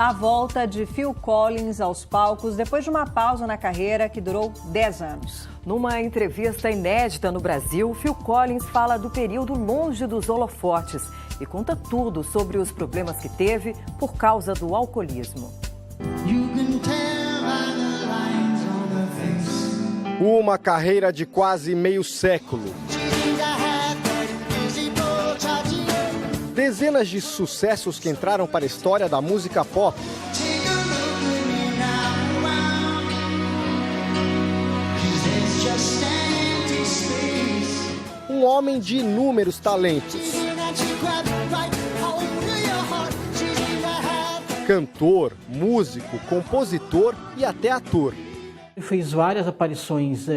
A volta de Phil Collins aos palcos depois de uma pausa na carreira que durou 10 anos. Numa entrevista inédita no Brasil, Phil Collins fala do período longe dos holofotes e conta tudo sobre os problemas que teve por causa do alcoolismo. Uma carreira de quase meio século. Dezenas de sucessos que entraram para a história da música pop. Um homem de inúmeros talentos. Cantor, músico, compositor e até ator. Ele fez várias aparições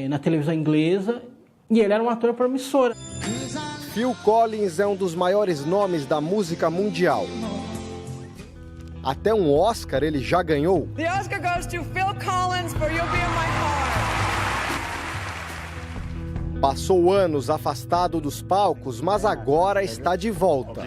na televisão inglesa e ele era um ator promissor. Phil Collins é um dos maiores nomes da música mundial. Até um Oscar ele já ganhou. The Oscar goes to Phil Collins for You'll Be in My Car. Passou anos afastado dos palcos, mas agora está de volta.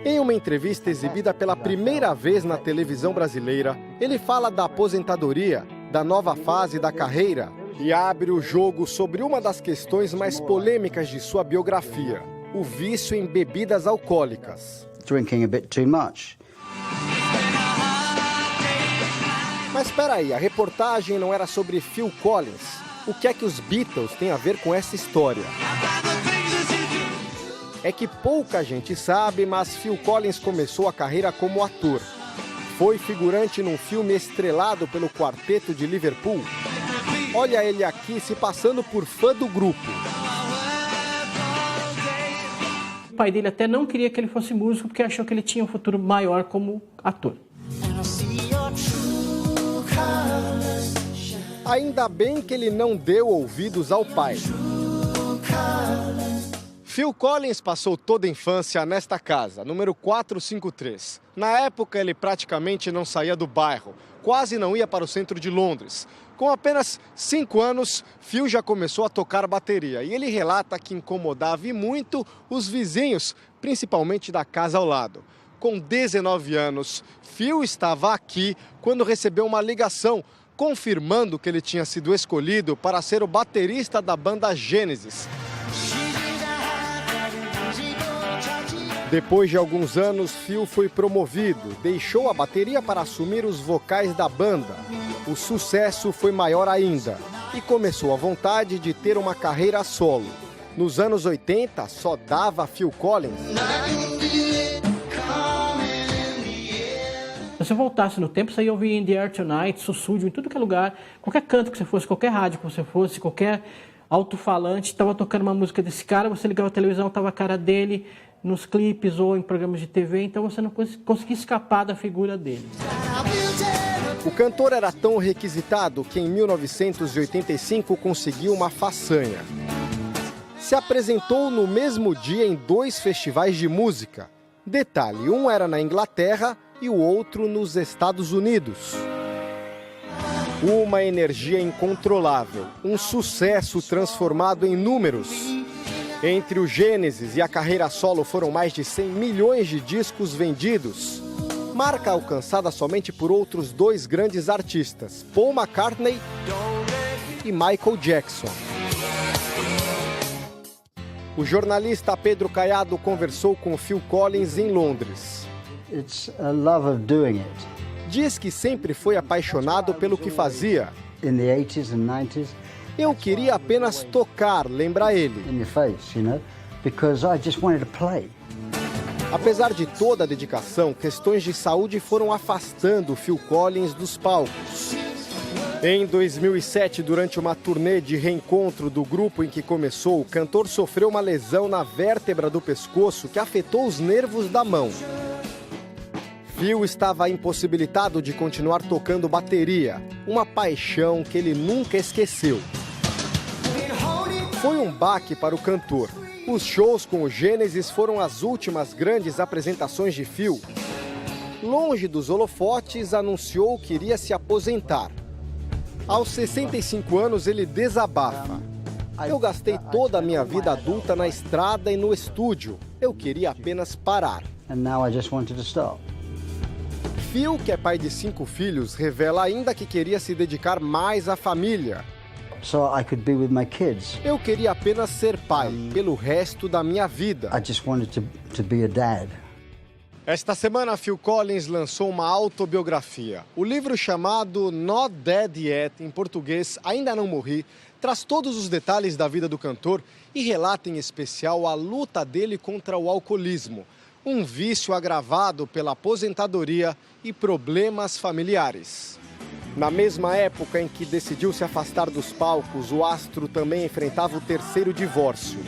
Em uma entrevista exibida pela primeira vez na televisão brasileira, ele fala da aposentadoria, da nova fase da carreira e abre o jogo sobre uma das questões mais polêmicas de sua biografia, o vício em bebidas alcoólicas. Drinking a bit too much. Mas espera aí, a reportagem não era sobre Phil Collins. O que é que os Beatles têm a ver com essa história? É que pouca gente sabe, mas Phil Collins começou a carreira como ator. Foi figurante num filme estrelado pelo Quarteto de Liverpool. Olha ele aqui se passando por fã do grupo. O pai dele até não queria que ele fosse músico porque achou que ele tinha um futuro maior como ator. Ainda bem que ele não deu ouvidos ao pai. Phil Collins passou toda a infância nesta casa, número 453. Na época, ele praticamente não saía do bairro, quase não ia para o centro de Londres. Com apenas 5 anos, Phil já começou a tocar bateria e ele relata que incomodava e muito os vizinhos, principalmente da casa ao lado. Com 19 anos, Phil estava aqui quando recebeu uma ligação confirmando que ele tinha sido escolhido para ser o baterista da banda Genesis. Depois de alguns anos, Phil foi promovido, deixou a bateria para assumir os vocais da banda. O sucesso foi maior ainda e começou a vontade de ter uma carreira solo. Nos anos 80, só dava Phil Collins. Se você voltasse no tempo, você ia ouvir In the Air Tonight, Sussudio, em tudo que é lugar, qualquer canto que você fosse, qualquer rádio que você fosse, qualquer alto-falante, estava tocando uma música desse cara, você ligava a televisão, estava a cara dele nos clipes ou em programas de TV, então você não conseguia escapar da figura dele. O cantor era tão requisitado que em 1985 conseguiu uma façanha. Se apresentou no mesmo dia em 2 festivais de música. Detalhe, um era na Inglaterra e o outro nos Estados Unidos. Uma energia incontrolável, um sucesso transformado em números. Entre o Gênesis e a carreira solo foram mais de 100 milhões de discos vendidos. Marca alcançada somente por outros 2 grandes artistas, Paul McCartney e Michael Jackson. O jornalista Pedro Caiado conversou com Phil Collins em Londres. It's a love of doing it. Diz que sempre foi apaixonado pelo que fazia. In the 80s and 90s. Eu queria apenas tocar, lembra ele. In your face, you know, because I just wanted to play. Apesar de toda a dedicação, questões de saúde foram afastando Phil Collins dos palcos. Em 2007, durante uma turnê de reencontro do grupo em que começou, o cantor sofreu uma lesão na vértebra do pescoço que afetou os nervos da mão. Phil estava impossibilitado de continuar tocando bateria, uma paixão que ele nunca esqueceu. Foi um baque para o cantor. Os shows com o Gênesis foram as últimas grandes apresentações de Phil. Longe dos holofotes, anunciou que iria se aposentar. Aos 65 anos, ele desabafa. Eu gastei toda a minha vida adulta na estrada e no estúdio. Eu queria apenas parar. And now I just wanted to stop. Phil, que é pai de 5 filhos, revela ainda que queria se dedicar mais à família. So I could be with my kids. Eu queria apenas ser pai, pelo resto da minha vida. I just wanted to be a dad. Esta semana, Phil Collins lançou uma autobiografia. O livro chamado Not Dead Yet, em português, Ainda Não Morri, traz todos os detalhes da vida do cantor e relata em especial a luta dele contra o alcoolismo, um vício agravado pela aposentadoria e problemas familiares. Na mesma época em que decidiu se afastar dos palcos, o astro também enfrentava o 3º divórcio.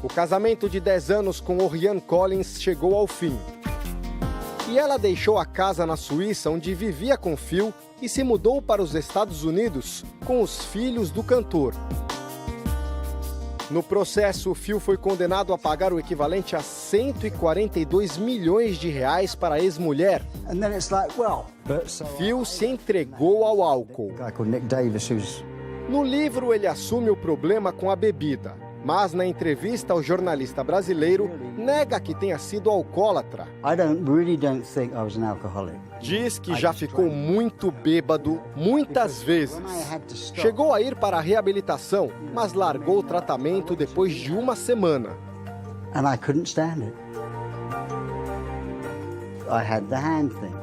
O casamento de 10 anos com Oriane Collins chegou ao fim. E ela deixou a casa na Suíça, onde vivia com Phil, e se mudou para os Estados Unidos com os filhos do cantor. No processo, Phil foi condenado a pagar o equivalente a 142 milhões de reais para a ex-mulher. And then it's like, well, Phil se entregou ao álcool. a guy called Nick Davis, who's No livro, ele assume o problema com a bebida, mas na entrevista ao jornalista brasileiro, nega que tenha sido alcoólatra. I really don't think I was an alcoholic. Diz que já ficou muito bêbado muitas vezes. Chegou a ir para a reabilitação, mas largou o tratamento depois de uma semana. And I couldn't stand it. I had the hand thing.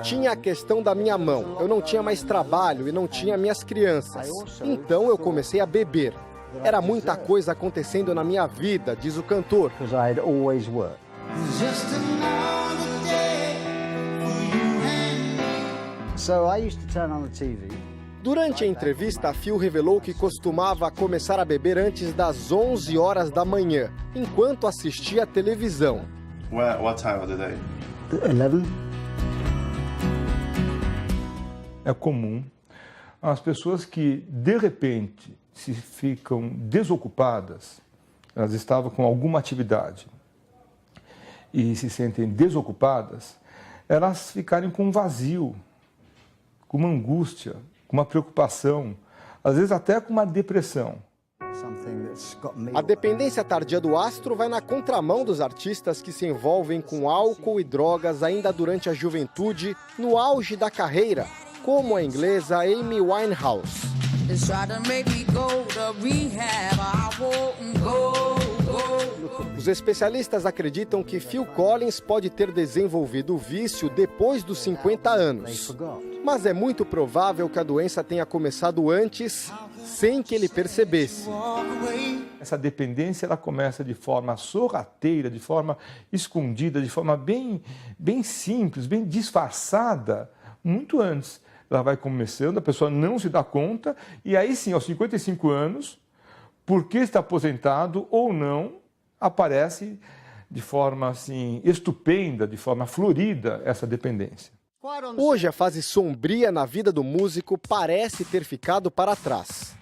Tinha a questão da minha mão. Eu não tinha mais trabalho e não tinha minhas crianças. Então eu comecei a beber. Era muita coisa acontecendo na minha vida, diz o cantor. Because I had always worked. So I used to turn on the TV. Durante a entrevista, Phil revelou que costumava começar a beber antes das 11 horas da manhã, enquanto assistia a televisão. What time of the day? 11? É comum as pessoas que, de repente, se ficam desocupadas, elas estavam com alguma atividade e se sentem desocupadas, elas ficarem com um vazio, com uma angústia, com uma preocupação, às vezes até com uma depressão. A dependência tardia do astro vai na contramão dos artistas que se envolvem com álcool e drogas ainda durante a juventude, no auge da carreira, como a inglesa Amy Winehouse. Os especialistas acreditam que Phil Collins pode ter desenvolvido o vício depois dos 50 anos. Mas é muito provável que a doença tenha começado antes, sem que ele percebesse. Essa dependência ela começa de forma sorrateira, de forma escondida, de forma bem simples, bem disfarçada, muito antes. Ela vai começando, a pessoa não se dá conta, e aí sim, aos 55 anos, porque está aposentado ou não, aparece de forma assim estupenda, de forma florida, essa dependência. Hoje, a fase sombria na vida do músico parece ter ficado para trás.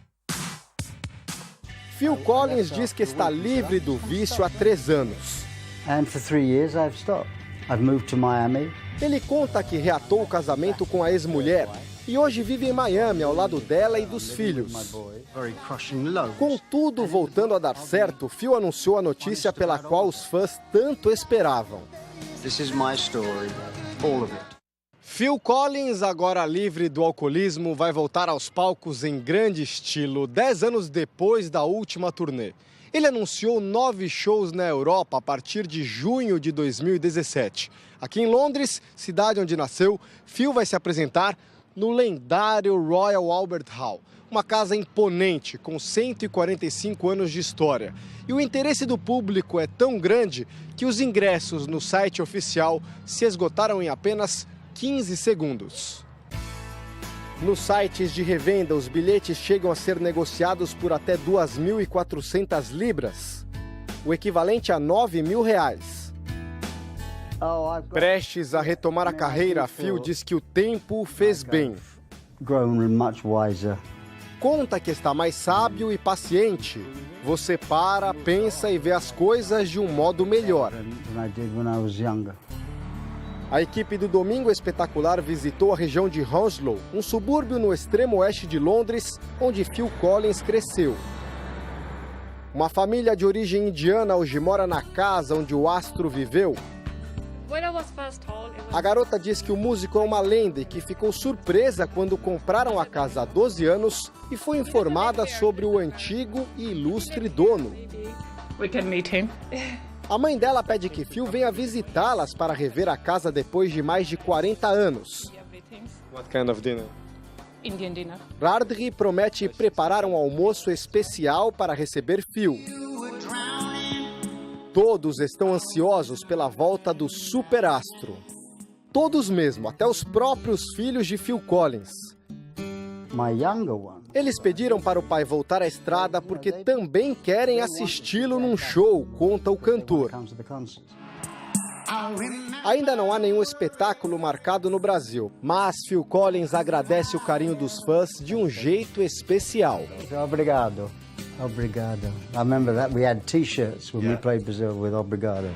Phil Collins diz que está livre do vício há 3 anos. And for 3 years I've stopped. I've moved to Miami. Ele conta que reatou o casamento com a ex-mulher e hoje vive em Miami, ao lado dela e dos filhos. Com tudo voltando a dar certo, Phil anunciou a notícia pela qual os fãs tanto esperavam. This is my story, all of it. Phil Collins, agora livre do alcoolismo, vai voltar aos palcos em grande estilo, 10 anos depois da última turnê. Ele anunciou 9 shows na Europa a partir de junho de 2017. Aqui em Londres, cidade onde nasceu, Phil vai se apresentar no lendário Royal Albert Hall, uma casa imponente com 145 anos de história. E o interesse do público é tão grande que os ingressos no site oficial se esgotaram em apenas 15 segundos. Nos sites de revenda, os bilhetes chegam a ser negociados por até 2.400 libras, o equivalente a R$9.000. Prestes a retomar a carreira, Phil diz que o tempo o fez bem. Conta que está mais sábio e paciente. Você para, pensa e vê as coisas de um modo melhor. A equipe do Domingo Espetacular visitou a região de Hounslow, um subúrbio no extremo oeste de Londres, onde Phil Collins cresceu. Uma família de origem indiana hoje mora na casa onde o astro viveu. A garota diz que o músico é uma lenda e que ficou surpresa quando compraram a casa há 12 anos e foi informada sobre o antigo e ilustre dono. A mãe dela pede que Phil venha visitá-las para rever a casa depois de mais de 40 anos. What kind of dinner? Indian dinner. Rardri promete preparar um almoço especial para receber Phil. Todos estão ansiosos pela volta do superastro. Todos mesmo, até os próprios filhos de Phil Collins. My younger one. Eles pediram para o pai voltar à estrada porque também querem assisti-lo num show, conta o cantor. Comes to the concert. Ainda não há nenhum espetáculo marcado no Brasil, mas Phil Collins agradece o carinho dos fãs de um jeito especial. Obrigado. Obrigado. I remember that we had T-shirts when we played Brazil with Obrigado.